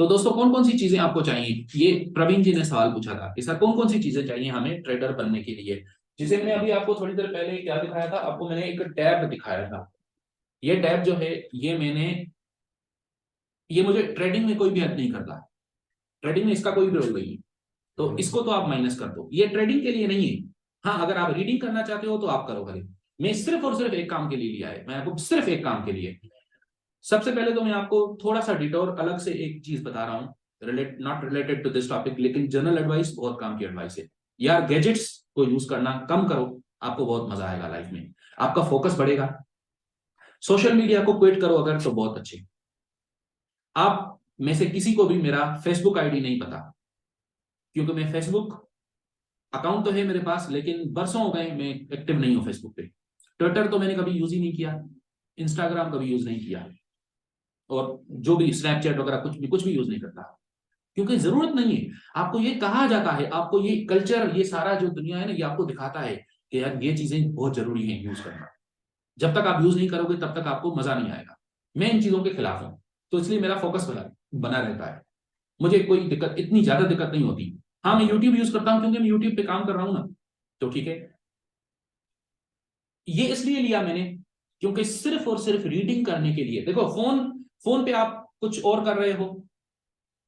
तो दोस्तों कौन कौन सी चीजें आपको चाहिए, ये प्रवीण जी ने सवाल पूछा था कि सर कौन कौन सी चीजें चाहिए हमें ट्रेडर बनने के लिए। जिसे मैंने अभी आपको थोड़ी देर पहले क्या दिखाया था, आपको मैंने एक टैब दिखाया था। ये टैब जो है ये मुझे ट्रेडिंग में कोई भी हेल्प नहीं करता। ट्रेडिंग में इसका कोई भी रोल नहीं है, तो इसको तो आप माइनस कर दो, ये ट्रेडिंग के लिए नहीं है। हाँ, अगर आप रीडिंग करना चाहते हो तो आप करो भले। मैं सिर्फ और सिर्फ एक काम के लिए लिया है, मैं आपको सिर्फ एक काम के लिए। सबसे पहले तो मैं आपको थोड़ा सा डिटोर अलग से एक चीज बता रहा हूँ, not related to this topic, लेकिन जनरल एडवाइस, बहुत काम की एडवाइस है। यार गैजेट्स को यूज करना कम करो, आपको बहुत मजा आएगा लाइफ में, आपका फोकस बढ़ेगा। सोशल मीडिया को क्विट करो अगर, तो बहुत अच्छे। आप में से किसी को भी मेरा फेसबुक आईडी नहीं पता, क्योंकि मैं फेसबुक अकाउंट तो है मेरे पास, लेकिन बरसों हो गए मैं एक्टिव नहीं हूं फेसबुक पे। ट्विटर तो मैंने कभी यूज ही नहीं किया, इंस्टाग्राम कभी यूज नहीं किया, और जो भी स्नैपचैट वगैरह कुछ भी यूज नहीं करता, क्योंकि जरूरत नहीं है। आपको ये कहा जाता है, आपको ये कल्चर, ये सारा जो दुनिया है ना, ये आपको दिखाता है कि यार ये चीजें बहुत जरूरी है यूज करना। जब तक आप यूज नहीं करोगे तब तक आपको मजा नहीं आएगा। मैं इन चीजों के खिलाफ हूं, तो इसलिए मेरा फोकस बना बना रहता है। मुझे कोई दिक्कत, इतनी ज्यादा दिक्कत नहीं होती। हाँ, मैं यूट्यूब यूज करता हूँ क्योंकि मैं यूट्यूब पे काम कर रहा हूँ ना, तो ठीक है। ये इसलिए लिया मैंने क्योंकि सिर्फ और सिर्फ रीडिंग करने के लिए, देखो फोन फोन पे आप कुछ और कर रहे हो,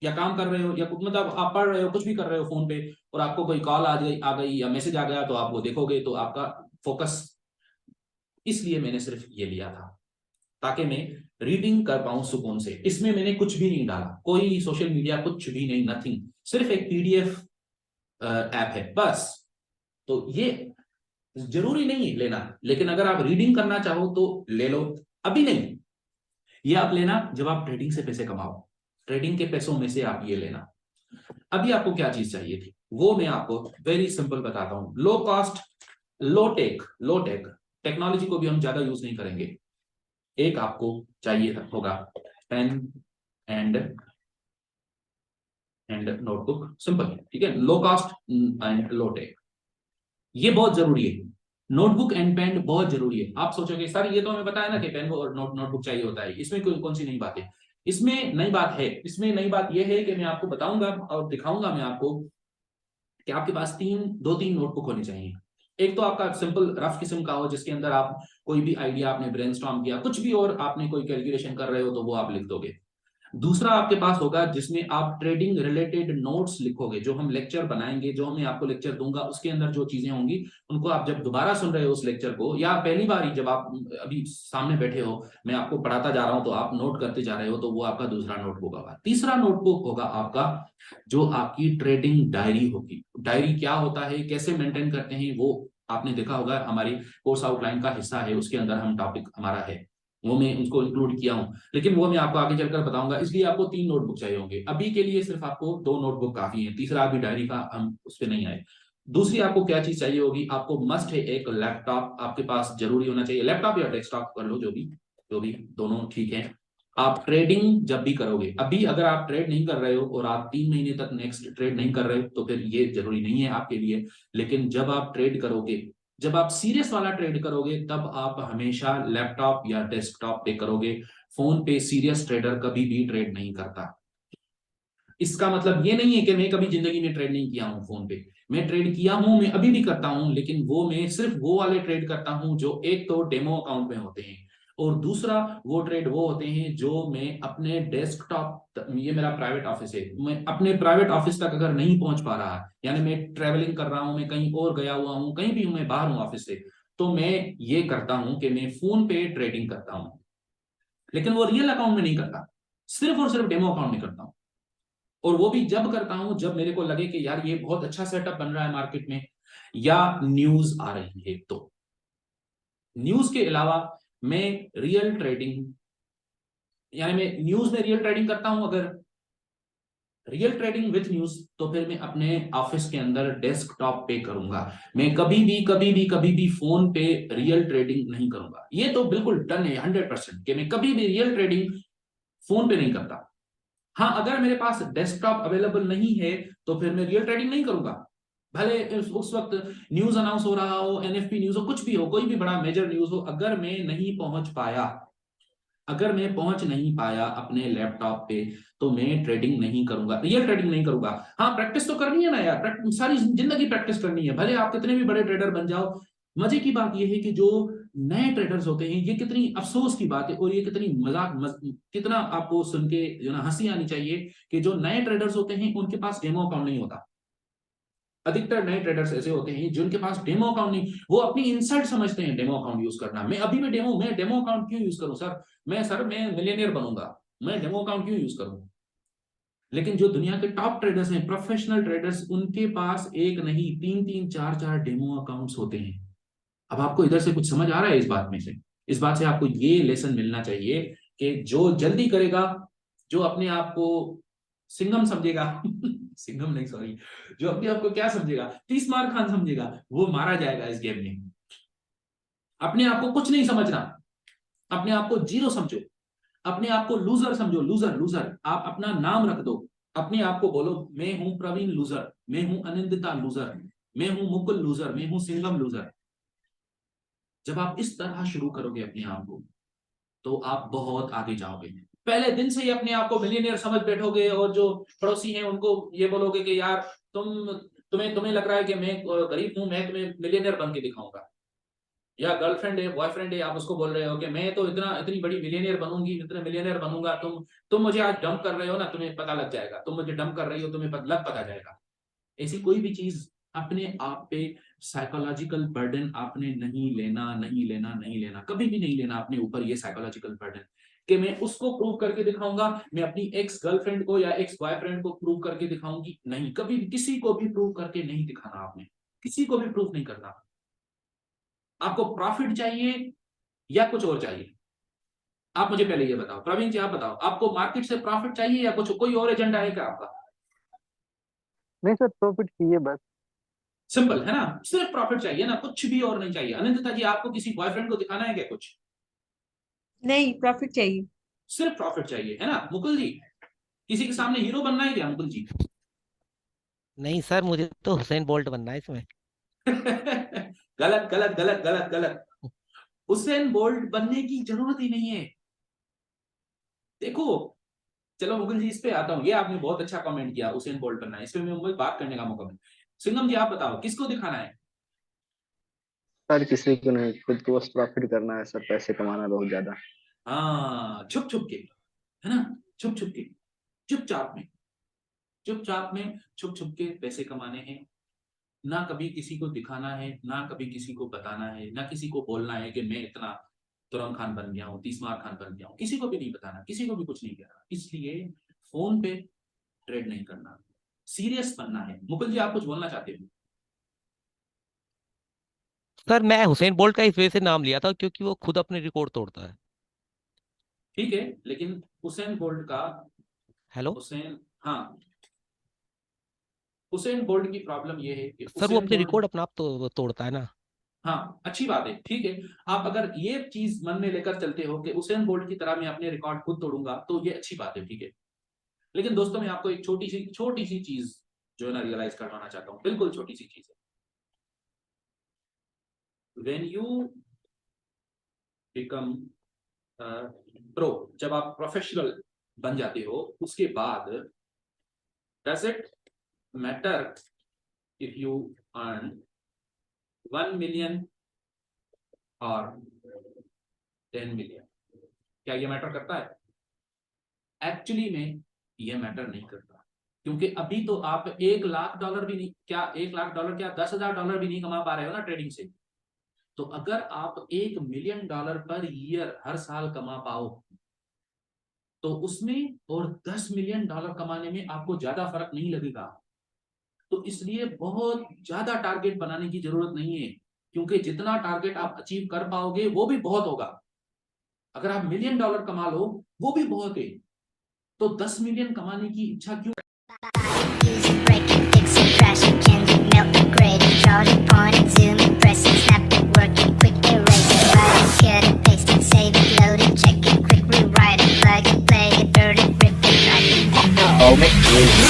या काम कर रहे हो, या मतलब आप पढ़ रहे हो, कुछ भी कर रहे हो फोन पे, और आपको कोई कॉल आ गई या मैसेज आ गया, तो आप वो देखोगे तो आपका फोकस। इसलिए मैंने सिर्फ ये लिया था, ताकि मैं रीडिंग कर पाऊं सुकून से। इसमें मैंने कुछ भी नहीं डाला, कोई सोशल मीडिया, कुछ भी नहीं, नथिंग, सिर्फ एक पीडीएफ ऐप है बस। तो ये जरूरी नहीं है लेना, लेकिन अगर आप रीडिंग करना चाहो तो ले लो। अभी नहीं, ये आप लेना जब आप ट्रेडिंग से पैसे कमाओ, ट्रेडिंग के पैसों में से आप ये लेना। अभी आपको क्या चीज चाहिए थी, वो मैं आपको वेरी सिंपल बताता हूं। लो कॉस्ट, लो टेक टेक्नोलॉजी को भी हम ज्यादा यूज नहीं करेंगे। एक आपको चाहिए होगा पेन एंड नोटबुक, सिंपल है, ठीक है। Low cost and low tech, ये बहुत जरूरी है। नोटबुक एंड पेन बहुत जरूरी है। आप सोचोगे सर ये तो हमें बताया ना कि पेन और नोटबुक चाहिए होता है, इसमें कौन सी नई बात है। इसमें नई बात है, इसमें नई बात यह है कि मैं आपको बताऊंगा और दिखाऊंगा मैं आपको कि आपके पास दो तीन नोटबुक होनी चाहिए। एक तो आपका सिंपल रफ किस्म का हो, जिसके अंदर आप कोई भी आइडिया आपने ब्रेनस्टॉर्म किया, कुछ भी, और आपने कोई कैलकुलेशन कर रहे हो तो वो आप लिख दोगे। दूसरा आपके पास होगा जिसमें आप ट्रेडिंग रिलेटेड नोट्स लिखोगे, जो हम लेक्चर बनाएंगे, जो मैं आपको लेक्चर दूंगा, उसके अंदर जो चीजें होंगी उनको आप जब दोबारा सुन रहे हो उस लेक्चर को, या पहली बार ही जब आप अभी सामने बैठे हो, मैं आपको पढ़ाता जा रहा हूं तो आप नोट करते जा रहे हो, तो वो आपका दूसरा नोटबुक होगा। तीसरा नोटबुक होगा आपका जो आपकी ट्रेडिंग डायरी होगी। डायरी क्या होता है, कैसे मेंटेन करते हैं, वो आपने देखा होगा, हमारी कोर्स आउटलाइन का हिस्सा है, उसके अंदर हम टॉपिक हमारा है, वो मैं उसको इंक्लूड किया हूं। लेकिन वो मैं आपको आगे चलकर बताऊंगा, इसलिए आपको तीन नोटबुक चाहिए होंगे। अभी के लिए सिर्फ आपको दो नोटबुक काफी है, तीसरा अभी डायरी का हम उस पर नहीं आए। दूसरी आपको क्या चीज चाहिए होगी, आपको मस्ट है एक लैपटॉप आपके पास जरूरी होना चाहिए। लैपटॉप या डेस्कटॉप कर लो, जो भी दोनों ठीक है। आप ट्रेडिंग जब भी करोगे, अभी अगर आप ट्रेड नहीं कर रहे हो और आप 3 महीने तक नेक्स्ट ट्रेड नहीं कर रहे हो तो फिर ये जरूरी नहीं है आपके लिए। लेकिन जब आप ट्रेड करोगे, जब आप सीरियस वाला ट्रेड करोगे, तब आप हमेशा लैपटॉप या डेस्कटॉप पे करोगे। फोन पे सीरियस ट्रेडर कभी भी ट्रेड नहीं करता। इसका मतलब ये नहीं है कि मैं कभी जिंदगी में ट्रेड नहीं किया हूं फोन पे। मैं ट्रेड किया हूं, मैं अभी भी करता हूं, लेकिन वो मैं सिर्फ वो वाले ट्रेड करता हूं जो एक तो डेमो अकाउंट में होते हैं, और दूसरा वो ट्रेड वो होते हैं जो मैं अपने डेस्कटॉप, ये मेरा प्राइवेट ऑफिस है, मैं अपने प्राइवेट ऑफिस तक अगर नहीं पहुंच पा रहा, यानी मैं ट्रेवलिंग कर रहा हूं, मैं कहीं और गया हुआ हूं, कहीं भी हूं, मैं बाहर हूं ऑफिस से, तो मैं ये करता हूं कि मैं फोन पे ट्रेडिंग करता हूं। लेकिन वो रियल अकाउंट में नहीं करता, सिर्फ और सिर्फ डेमो अकाउंट में करता हूं। और वो भी जब करता हूं जब मेरे को लगे कि यार ये बहुत अच्छा सेटअप बन रहा है मार्केट में, या न्यूज आ रही है तो। न्यूज के अलावा मैं रियल ट्रेडिंग, यानी मैं न्यूज में रियल ट्रेडिंग करता हूं, अगर रियल ट्रेडिंग विथ न्यूज, तो फिर मैं अपने ऑफिस के अंदर डेस्कटॉप पे करूंगा। मैं कभी भी फोन पे रियल ट्रेडिंग नहीं करूंगा। ये तो बिल्कुल डन है 100% कि मैं कभी भी रियल ट्रेडिंग फोन पे नहीं करता। हाँ, अगर मेरे पास डेस्कटॉप अवेलेबल नहीं है तो फिर मैं रियल ट्रेडिंग नहीं करूंगा। भले उस वक्त न्यूज अनाउंस हो रहा हो, एनएफपी न्यूज हो, कुछ भी हो, कोई भी बड़ा मेजर न्यूज हो, अगर मैं नहीं पहुंच पाया, अगर मैं पहुंच नहीं पाया अपने लैपटॉप पे तो मैं ट्रेडिंग नहीं करूंगा, रियल ट्रेडिंग नहीं करूंगा। हाँ, प्रैक्टिस तो करनी है ना यार, सारी जिंदगी प्रैक्टिस करनी है, भले आप कितने भी बड़े ट्रेडर बन जाओ। मजे की बात यह है कि जो नए ट्रेडर्स होते हैं, ये कितनी अफसोस की बात है और ये कितनी कितना आपको सुन के जो ना हंसी आनी चाहिए कि जो नए ट्रेडर्स होते हैं उनके पास डेमो अकाउंट नहीं होता। अधिकतर नए ट्रेडर्स ऐसे होते हैं जिनके पास डेमो अकाउंट नहीं, वो अपनी इंसल्ट समझते हैं डेमो अकाउंट यूज करना। मैं अभी भी मैं डेमो अकाउंट क्यों यूज करूं सर, मैं मिलियनियर बनूंगा, मैं डेमो अकाउंट क्यों यूज करूं। लेकिन जो दुनिया के टॉप ट्रेडर्स हैं, प्रोफेशनल ट्रेडर्स, उनके पास एक नहीं, तीन तीन चार चार डेमो अकाउंट्स होते हैं। अब आपको इधर से कुछ समझ आ रहा है इस बात में से? इस बात से आपको ये लेसन मिलना चाहिए कि जो जल्दी करेगा, जो अपने आप को सिंघम समझेगा सिंघम नहीं, सॉरी, जो अपने आप को क्या समझेगा, 30 मार खान समझेगा, वो मारा जाएगा इस गेम में। अपने आप को कुछ नहीं समझना, अपने आप को जीरो समझो, अपने आप को लूजर समझो, लूजर लूजर। आप अपना नाम रख दो, अपने आप को बोलो मैं हूं प्रवीण लूजर, मैं हूं अनिंदिता लूजर, मैं हूं मुकुल लूजर, मैं हूं सिंघम लूजर। जब आप इस तरह शुरू करोगे अपने आप को, तो आप बहुत आगे जाओगे। पहले दिन से ही अपने आप को मिलियनियर समझ बैठोगे और जो पड़ोसी हैं उनको ये बोलोगे कि यार तुम्हें तुम्हें लग रहा है कि मैं गरीब हूं, मैं तुम्हें मिलियनियर बन के दिखाऊंगा। या गर्लफ्रेंड है, बॉयफ्रेंड है, आप उसको बोल रहे हो कि मैं तो इतनी बड़ी मिलियनियर बनूंगी, इतने मिलियनियर बनूंगा, तुम मुझे आज डंप कर रहे हो ना, तुम्हें पता लग जाएगा, तुम मुझे डंप कर रही हो, तुम्हें पता जाएगा। ऐसी कोई भी चीज अपने आप पे साइकोलॉजिकल बर्डन आपने नहीं लेना, नहीं लेना, नहीं लेना, कभी भी नहीं लेना अपने ऊपर ये साइकोलॉजिकल बर्डन कि मैं उसको प्रूव करके दिखाऊंगा, मैं अपनी एक्स गर्लफ्रेंड को या एक्स बॉयफ्रेंड को प्रूव करके दिखाऊंगी। नहीं, कभी भी किसी को भी प्रूव करके नहीं दिखाना, आपने किसी को भी प्रूव नहीं करना। आपको प्रॉफिट चाहिए या कुछ और चाहिए? आप मुझे पहले ये बताओ, प्रवीण जी आप बताओ, आपको मार्केट से प्रॉफिट चाहिए या कुछ कोई और एजेंडा है क्या आपका? नहीं सर, प्रॉफिट चाहिए बस। सिंपल है ना, सिर्फ प्रॉफिट चाहिए ना, कुछ भी और नहीं चाहिए। अनंतता जी, आपको किसी बॉयफ्रेंड को दिखाना है क्या कुछ? नहीं, प्रॉफिट चाहिए। सिर्फ प्रॉफिट चाहिए है ना। मुकुल जी, किसी के सामने हीरो बनना है क्या मुकुल जी? नहीं सर, मुझे तो हुसैन बोल्ट बनना है इसमें। गलत गलत गलत गलत गलत। हुसैन बोल्ट बनने की जरूरत ही नहीं है। देखो, चलो मुकुल जी इस पे आता हूँ, ये आपने बहुत अच्छा कमेंट किया, हुसैन बोल्ट बनना है, इस पे मुझे बात करने का मौका मिला। सिंघम जी आप बताओ, किसको दिखाना है? सर किसी को नहीं, खुद को बस प्रॉफिट करना है सर, पैसे कमाना बहुत ज्यादा। हाँ, छुप छुप के, है ना, छुप छुप के, चुपचाप में, चुपचाप में छुप छुप के पैसे कमाने हैं। ना कभी किसी को दिखाना है, ना कभी किसी को बताना है, ना किसी को बोलना है कि मैं इतना तुरंग खान बन गया हूँ, तीसमार खान बन गया हूँ। किसी को भी नहीं बताना, किसी को भी कुछ नहीं कहना। इसलिए फोन पे ट्रेड नहीं करना, सीरियस बनना है। मुकुल जी आप कुछ बोलना चाहते हो? सर मैं हुसैन बोल्ट का इस वजह से नाम लिया था क्योंकि वो खुद अपने रिकॉर्ड तोड़ता है। ठीक है, लेकिन हुसैन बोल्ट का, हेलो हुसैन, हाँ, हुसैन बोल्ट की प्रॉब्लम यह है कि सर, वो हुसैन अपने बोल्ट, रिकॉर्ड अपना आप तोड़ता है ना। हाँ अच्छी बात है, ठीक है। आप अगर ये चीज मन में लेकर चलते हो कि हुसैन बोल्ट की तरह मैं अपने रिकॉर्ड खुद तोड़ूंगा, तो ये अच्छी बात है, ठीक है। लेकिन दोस्तों मैं आपको एक छोटी सी चीज जो है ना रियलाइज करवाना चाहता हूँ, बिल्कुल छोटी सी चीज है। व्हेन यू बिकम प्रो, जब आप प्रोफेशनल बन जाते हो, उसके बाद does it matter if you earn 1 million और 10 मिलियन? क्या ये मैटर करता है? एक्चुअली में ये मैटर नहीं करता, क्योंकि अभी तो आप $1 लाख भी नहीं, क्या $1 लाख क्या, $10,000 भी नहीं कमा पा रहे हो ना ट्रेडिंग से। तो अगर आप $1 मिलियन पर ईयर हर साल कमा पाओ, तो उसमें और $10 मिलियन कमाने में आपको ज्यादा फर्क नहीं लगेगा। तो इसलिए बहुत ज्यादा टारगेट बनाने की जरूरत नहीं है, क्योंकि जितना टारगेट आप अचीव कर पाओगे वो भी बहुत होगा। अगर आप $1 मिलियन कमा लो, वो भी बहुत है। तो 10 मिलियन कमाने की इच्छा क्यों? Breaking, fixing, crashing, changing, melting, grading, charting, pointing, zooming, pressing, snapping, working, quick erasing, writing, cutting, pasting, saving, loading, checking, quick rewriting, plug it, play it, burn it, rip it, writing.